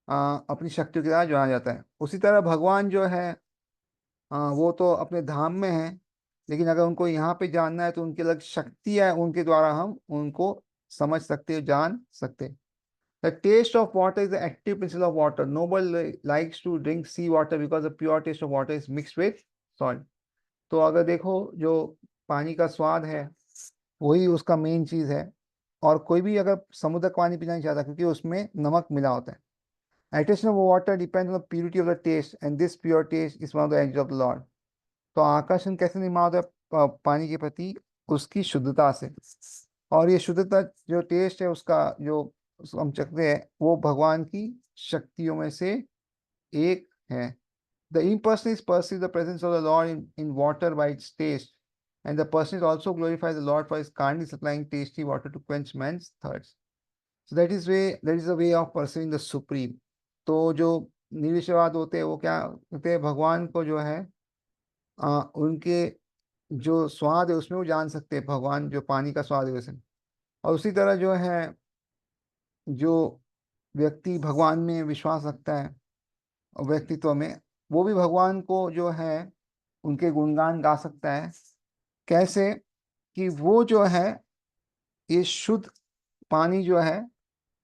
अपनी शक्तियों के द्वारा जाना जाता है। उसी तरह भगवान जो है वो तो अपने धाम में है, लेकिन अगर उनको यहाँ पे जानना है तो उनकी अलग शक्तियाँ है, उनके द्वारा हम उनको समझ सकते हैं, जान सकते हैं। The taste of water is the active principle of water. Nobody likes to drink sea water because the pure taste of water is mixed with salt. तो अगर देखो जो पानी का स्वाद है वही उसका मेन चीज है, और कोई भी अगर समुद्र का पानी पीना नहीं चाहता क्योंकि उसमें नमक मिला होता है। Taste of water depends on the purity of the taste, and this pure taste is one of the angels of the Lord. तो आकर्षण कैसे निर्माण होता है पानी के प्रति, उसकी शुद्धता से। और ये शुद्धता जो टेस्ट है उसका जो उसको हम चखते हैं वो भगवान की शक्तियों में से एक है। The impersonalists perceive the presence of the Lord in water by its taste, and the personalists also glorify the Lord for his kindly supplying tasty water to quench man's thirst. So that is a way of perceiving the supreme. तो जो निरीश्वरवाद होते हैं वो क्या होते हैं, भगवान को जो है उनके जो स्वाद है उसमें वो जान सकते हैं, भगवान जो पानी का स्वाद है वैसे। और उसी तरह जो है जो व्यक्ति भगवान में विश्वास रखता है व्यक्तित्व में, वो भी भगवान को जो है उनके गुणगान गा सकता है। कैसे? कि वो जो है ये शुद्ध पानी जो है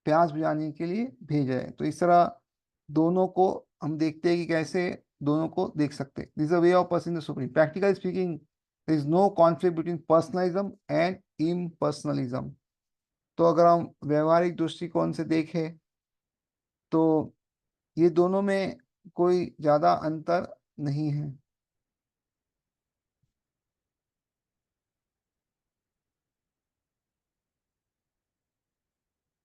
प्यास बुझाने के लिए भेजा है। तो इस तरह दोनों को हम देखते हैं कि कैसे दोनों को देख सकते हैं। This a way of person the supreme. Practically speaking, there is no conflict between personalism and impersonalism. तो अगर हम व्यवहारिक दृष्टिकोण से देखें तो ये दोनों में कोई ज्यादा अंतर नहीं है।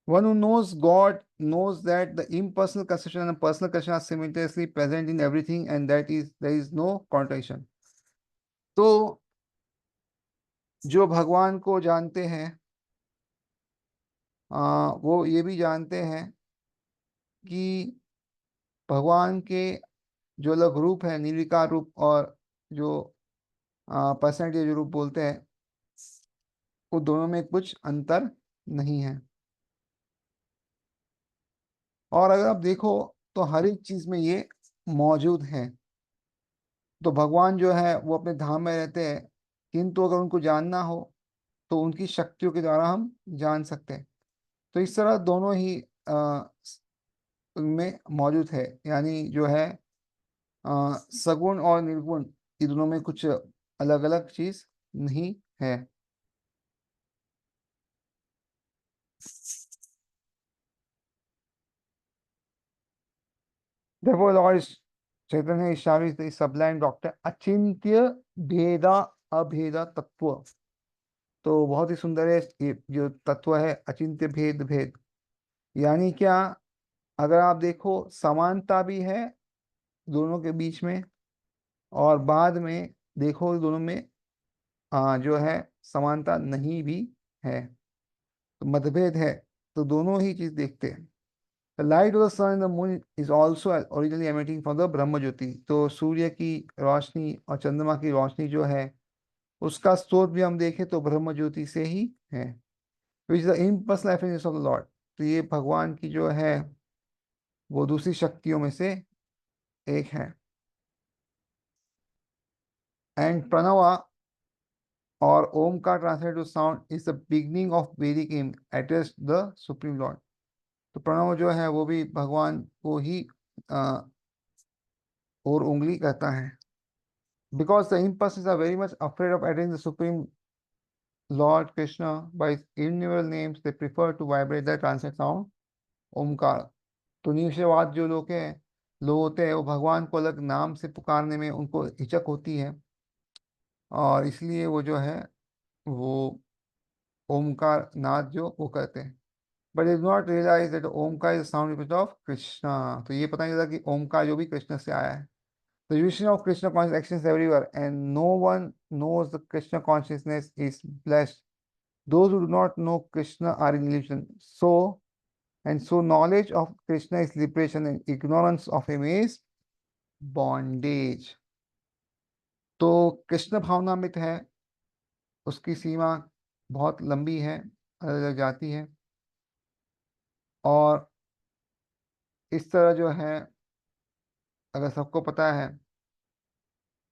One who knows God knows that the impersonal conception and the personal conception are simultaneously present in everything, and that is there is no contradiction. तो जो भगवान को जानते हैं वो ये भी जानते हैं कि भगवान के जो अलग रूप है, निर्विकार रूप, और जो पर्सनैलिटी जो रूप बोलते हैं, वो दोनों में कुछ अंतर नहीं है। और अगर आप देखो तो हर एक चीज में ये मौजूद है। तो भगवान जो है वो अपने धाम में रहते हैं, किंतु अगर उनको जानना हो तो उनकी शक्तियों के द्वारा हम जान सकते हैं। तो इस तरह दोनों ही उनमें मौजूद है, यानी जो है सगुण और निर्गुण, ये दोनों में कुछ अलग अलग चीज नहीं है। Therefore, Lord Chaitanya established the sublime doctrine अचिंत्य भेदा अभेदा तत्व। तो बहुत ही सुंदर है ये जो तत्व है, अचिंत्य भेद भेद। यानी क्या? अगर आप देखो समानता भी है दोनों के बीच में, और बाद में देखो दोनों में जो है समानता नहीं भी है, तो मतभेद है। तो दोनों ही चीज देखते हैं। The light of the sun and the moon is also originally emitting from the brahmajyoti. तो सूर्य की रोशनी और चंद्रमा की रोशनी जो है उसका स्रोत भी हम देखें तो ब्रह्म ज्योति से ही है, which is the impersonal affinity of the Lord. तो ये भगवान की जो है वो दूसरी शक्तियों में से एक है। एंड प्रणवा और ओम का translate to sound is the beginning of Vedic hymn address the supreme Lord. तो प्रणव जो है वो भी भगवान को ही अ, और उंगली कहता है। Because the impulses are very much afraid of addressing the supreme lord krishna by his innumerable names, they prefer to vibrate the translate sound Omkar. तो निषेधवाद जो लोग होते हैं वो भगवान को अलग नाम से पुकारने में उनको हिचक होती है, और इसलिए वो जो है वो ओमकार नाद जो वो कहते हैं। But is not realize that Omkar is sound repeat of Krishna. तो ये पता नहीं चलता कि ओमकार जो भी कृष्ण से आया है। The vision of Krishna conscious extends everywhere and no one knows the Krishna consciousness is blessed. Those who do not know Krishna are in illusion. So knowledge of Krishna is liberation and ignorance of him is bondage। तो कृष्ण भावनामृत है, उसकी सीमा बहुत लंबी है, अलग अलग जाती है। और इस तरह जो है अगर सबको पता है,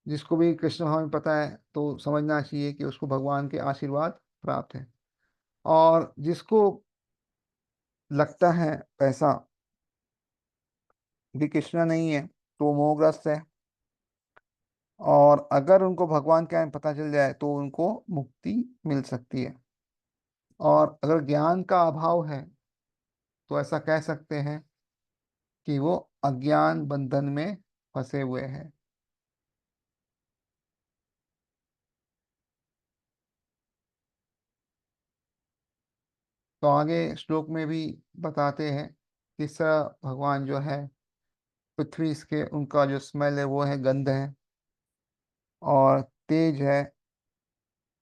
जिसको भी कृष्ण भाव में पता है तो समझना चाहिए कि उसको भगवान के आशीर्वाद प्राप्त है। और जिसको लगता है पैसा भी कृष्ण नहीं है तो वो मोहग्रस्त है, और अगर उनको भगवान के बारे में पता चल जाए तो उनको मुक्ति मिल सकती है। और अगर ज्ञान का अभाव है तो ऐसा कह सकते हैं कि वो अज्ञान बंधन में फंसे हुए हैं। तो आगे श्लोक में भी बताते हैं किस तरह भगवान जो है पृथ्वी के उनका जो स्मेल है वो है गंध है, और तेज है,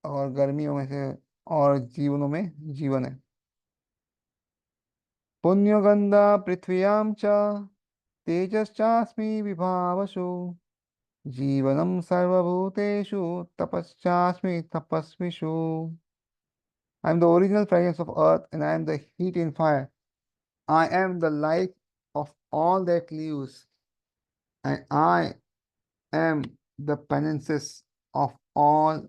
और गर्मियों में से और जीवनों में जीवन है। पुण्यगंधा पृथ्व्याम च तेजश्चास्मि विभावसु जीवनम सर्वभूतेषु तपश्चास्मि तपस्विषु। I am the original fragrance of earth, and I am the heat in fire. I am the life of all that lives. and I am the penances of all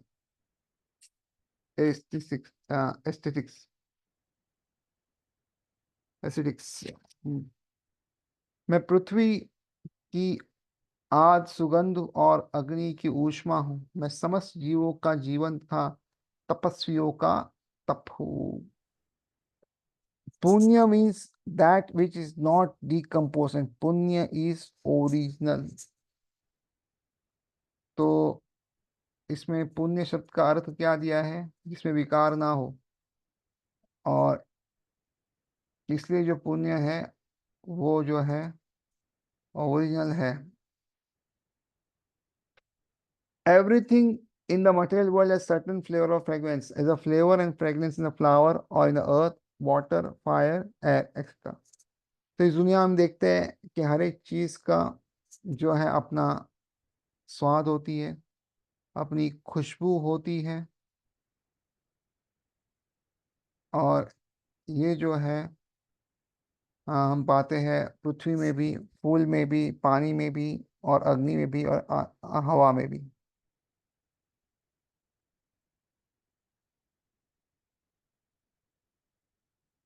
aesthetics, aesthetics. मैं पृथ्वी की आद सुगंध और अग्नि की ऊष्मा हूँ, मैं समस्त जीवों का जीवन था, तपस्वियों का तप हूँ। पुण्य means that which is not decompose and पुण्य इज ओरिजिनल। तो इसमें पुण्य शब्द का अर्थ क्या दिया है, जिसमें विकार ना हो, और इसलिए जो पुण्य है वो जो है ओरिजिनल है। Everything in the material world has certain flavor or fragrance, as a flavor and fragrance in the flower or in the earth, water, fire, air, etc. तो इस दुनिया में हम देखते हैं कि हर एक चीज का जो है अपना स्वाद होती है, अपनी खुशबू होती है, और ये जो है हम पाते हैं पृथ्वी में भी, फूल में भी, पानी में भी, और अग्नि में भी, और हवा में भी।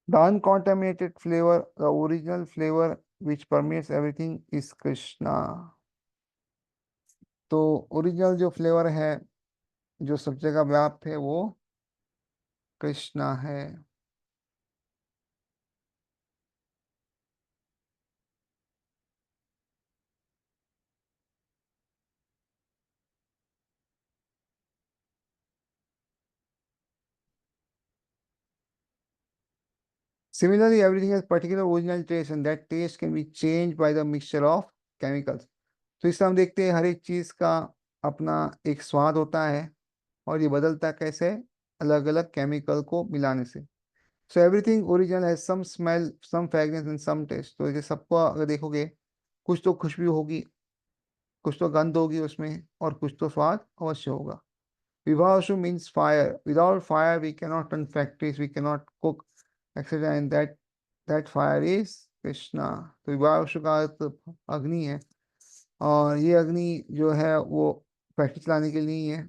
The uncontaminated flavor, the original flavor which permeates everything is Krishna. तो ओरिजिनल जो फ्लेवर है, जो सब जगह व्याप्त है, वो कृष्णा है। Similarly, everything has particular original taste and that taste can be changed by the mixture of chemicals. तो इससे हम देखते हैं हर एक चीज का अपना एक स्वाद होता है, और ये बदलता कैसे, अलग अलग केमिकल को मिलाने से। सो एवरीथिंग ओरिजिनल है, some smell, some fragrance and some taste. तो ये सबको अगर देखोगे, कुछ तो खुशबू होगी, कुछ तो गंध होगी उसमें, और कुछ तो स्वाद अवश्य होगा। Vivashu means fire. Without fire, we cannot run factories, we cannot cook, etc. And that fire is Krishna. तो विवाह का अर्थ अग्नि है, और ये अग्नि जो है वो फैक्ट्री चलाने के लिए नहीं है,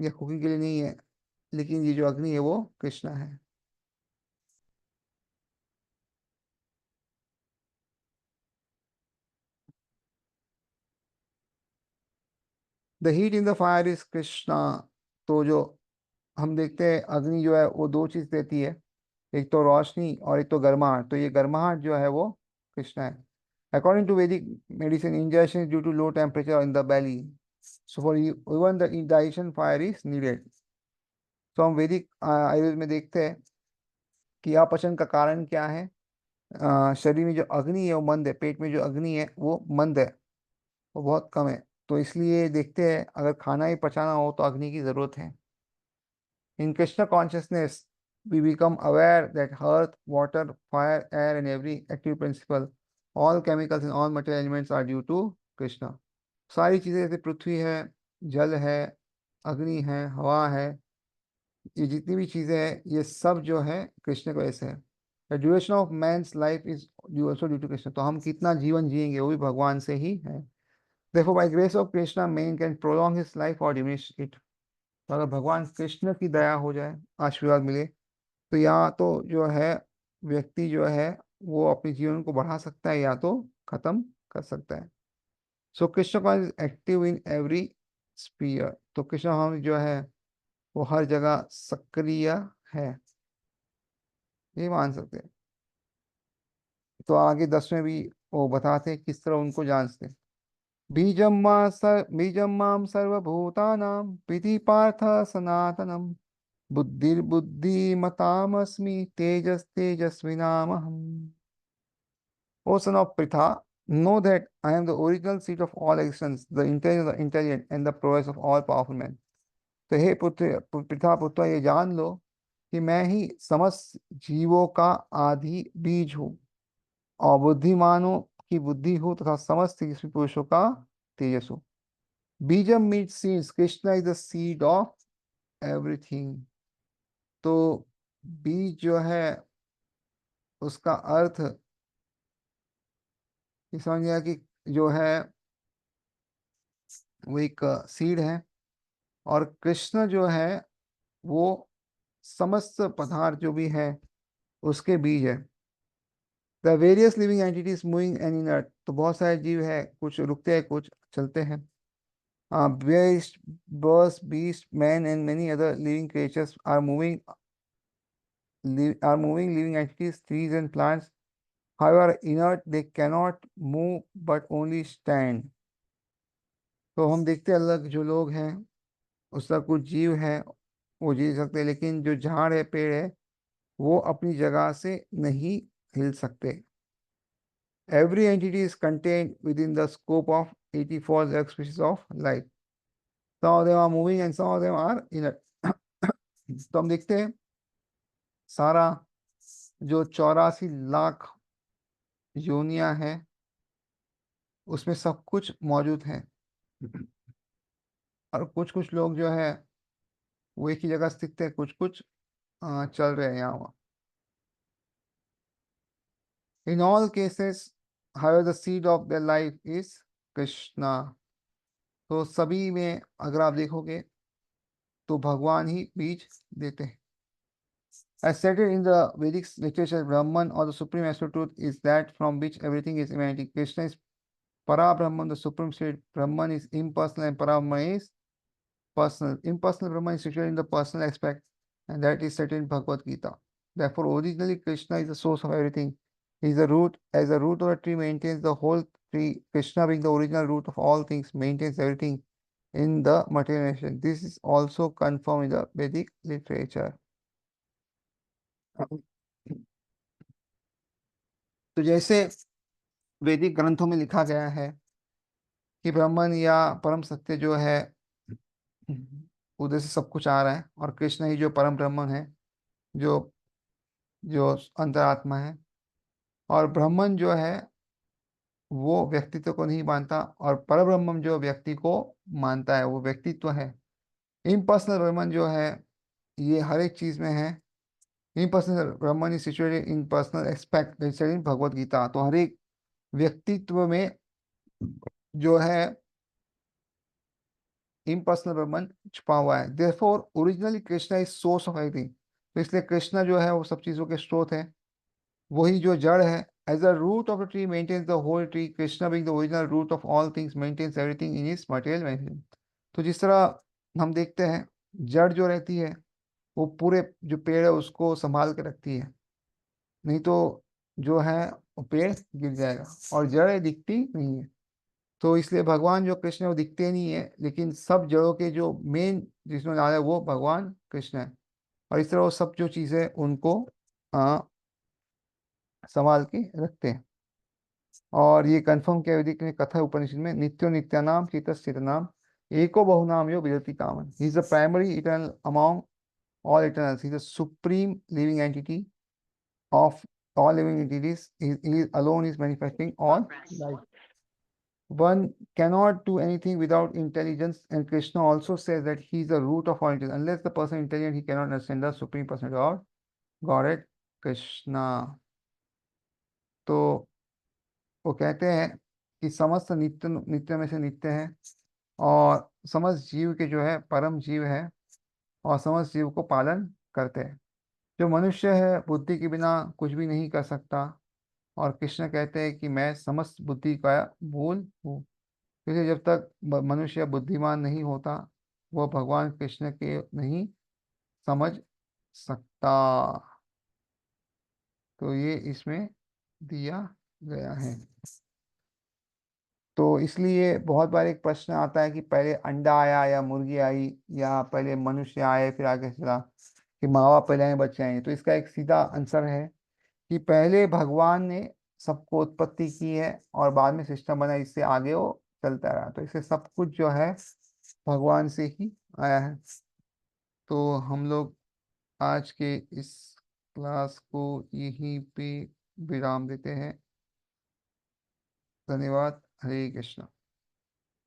या कुकिंग के लिए नहीं है, लेकिन ये जो अग्नि है वो कृष्णा है। The heat in the fire is Krishna. तो जो हम देखते हैं अग्नि जो है वो दो चीज देती है, एक तो रोशनी और एक तो गर्माहट। तो ये गर्माहट जो है वो कृष्णा है। According to Vedic medicine, injection due to low temperature in the belly, so for even the digestion fire is needed. तो हम वैदिक आयुर्वेद में देखते हैं कि अपचन का कारण क्या है। शरीर में जो अग्नि है वो मंद है, पेट में जो अग्नि है वो मंद है, वो बहुत कम है। तो इसलिए देखते हैं अगर खाना ही पचाना हो तो अग्नि की जरूरत है। In Krishna consciousness, we become aware that earth, water, fire, air, and every active principle, all chemicals and all material elements are due to Krishna. सारी चीजें जैसे पृथ्वी है, जल है, अग्नि है, हवा है, ये जितनी भी चीजें हैं, ये सब जो है कृष्ण की वजह से है। The duration of man's life is also due to Krishna. तो हम कितना जीवन जिएंगे वो भी भगवान से ही है। Therefore, by grace of Krishna, man can prolong his life or diminish it. तो अगर भगवान कृष्ण की दया हो जाए, आशीर्वाद मिले, तो या तो जो है व्यक्ति जो है वो अपने जीवन को बढ़ा सकता है, या तो खत्म कर सकता है। So Krishna consciousness is active in every sphere. तो कृष्ण हम जो है वो हर जगह सक्रिय है, ये मान सकते हैं। तो आगे 10वें भी वो बताते हैं किस तरह उनको जानते हैं। बीजम माम सर्वभूतानां विधि पार्थ सनातनम, बुद्धिर्बुद्धिमतामस्मि, तेजस तेजस्विनामहम्। O son of Pritha, know that I am the original seat of all existence, the intelligent, the intelligent, and the provider of all powerful men. तो हे पुत्र, पिता पुत्र, ये जान लो कि मैं ही समस्त जीवों का आदि बीज हूँ, और बुद्धिमानों की बुद्धि हूँ, तथा समस्त यशस्वी पुरुषों का तेजस हूँ। बीजम means seeds, Krishna is the seed of everything. तो बीज जो है उसका अर्थ ये समझ गया कि जो है वो एक सीड है, और कृष्ण जो है वो समस्त पदार्थ जो भी है उसके बीज है। The various living entities moving and inert, तो बहुत सारे जीव है, कुछ रुकते हैं कुछ चलते हैं। Best, birds, beast, man and many other living creatures are moving living entities, trees and plants. However, inert, they cannot move but only stand. तो हम देखते हैं अलग जो लोग हैं, उसका कुछ जीव है, वो जी सकते हैं, लेकिन जो झाड़ है, पेड़ है, वो अपनी जगह से नहीं हिल सकते। Every entity is contained within the scope of 84 species of life. Some of them are moving and some of them are inert. तो हम देखते हैं सारा जो 84 लाख योनियां हैं उसमें सब कुछ मौजूद है, और कुछ कुछ लोग जो है वो एक ही जगह स्थित है, कुछ कुछ चल रहे हैं यहाँ वहाँ। In all cases however the seed of their life is Krishna. तो सभी में अगर आप देखोगे तो भगवान ही बीज देते हैं। As stated in the Vedic literature, Brahman or the supreme absolute truth is that from which everything is emanating. Krishna is Para Brahman, the supreme state. Brahman is impersonal and Para Brahman is personal. Impersonal Brahman is situated in the personal aspect, and that is certain in Bhagavad Gita. Therefore, originally Krishna is the source of everything. He is the root, as the root of a tree maintains the whole tree. Krishna, being the original root of all things, maintains everything in the material nation. This is also confirmed in the Vedic literature. तो जैसे वैदिक ग्रंथों में लिखा गया है कि ब्रह्मन या परम सत्य जो है उधर से सब कुछ आ रहा है, और कृष्ण ही जो परम ब्रह्मन है, जो जो अंतरात्मा है, और ब्रह्मन जो है वो व्यक्तित्व को नहीं मानता, और परब्रह्मम जो व्यक्ति को मानता है वो व्यक्तित्व है। इम्पर्सनल ब्रह्मन जो है ये हर एक चीज में है। Impersonal Brahman is situated in personal aspect in Bhagavad Gita. तो हर एक व्यक्तित्व में जो है इम्पर्सनल ब्रह्मन छुपा हुआ है। Therefore originally Krishna is source of everything. तो इसलिए कृष्णा जो है वो सब चीजों के स्रोत है, वही जो जड़ है। As the root of the tree maintains the whole tree, Krishna being the original root of all things maintains everything in his material management. तो जिस तरह हम देखते हैं जड़ जो रहती है वो पूरे जो पेड़ है उसको संभाल के रखती है, नहीं तो जो है वो पेड़ गिर जाएगा, और जड़ दिखती नहीं है। तो इसलिए भगवान जो कृष्ण है वो दिखते नहीं है, लेकिन सब जड़ों के जो मेन जिसमें डाला है वो भगवान कृष्ण है। और इस तरह वो सब जो चीजें उनको आ, संभाल के रखते हैं। और ये कंफर्म किया वैदिक ने कथा उपनिषद में, नित्यो नित्यानाम चेतस्थितनाम एको बहुनाम यो विदति कामन। He is the primary eternal among all eternals. He is the supreme living entity of all living entities. He alone is manifesting all life. One cannot do anything without intelligence, and Krishna also says that he is the root of all intelligence. Unless the person is intelligent, he cannot understand the supreme personality of Godhead Krishna. तो वो कहते हैं कि समस्त नित्य नित्य में से नित्य है, और समस्त जीव के जो है परम जीव है, और समस्त जीव को पालन करते हैं। जो मनुष्य है बुद्धि के बिना कुछ भी नहीं कर सकता, और कृष्ण कहते हैं कि मैं समस्त बुद्धि का मूल हूँ। इसलिए जब तक मनुष्य बुद्धिमान नहीं होता वह भगवान कृष्ण के नहीं समझ सकता। तो ये इसमें दिया गया है। तो इसलिए बहुत बार एक प्रश्न आता है कि पहले अंडा आया या मुर्गी आई, या पहले मनुष्य आए फिर आगे चला, कि माँ बाप पहले आए बच्चे आए। तो इसका एक सीधा आंसर है कि पहले भगवान ने सबको उत्पत्ति की है, और बाद में सिस्टम बना, इससे आगे वो चलता रहा। तो इससे सब कुछ जो है भगवान से ही आया है। तो हम लोग आज के इस क्लास को यहीं पे विराम देते हैं। धन्यवाद। हरे कृष्णा।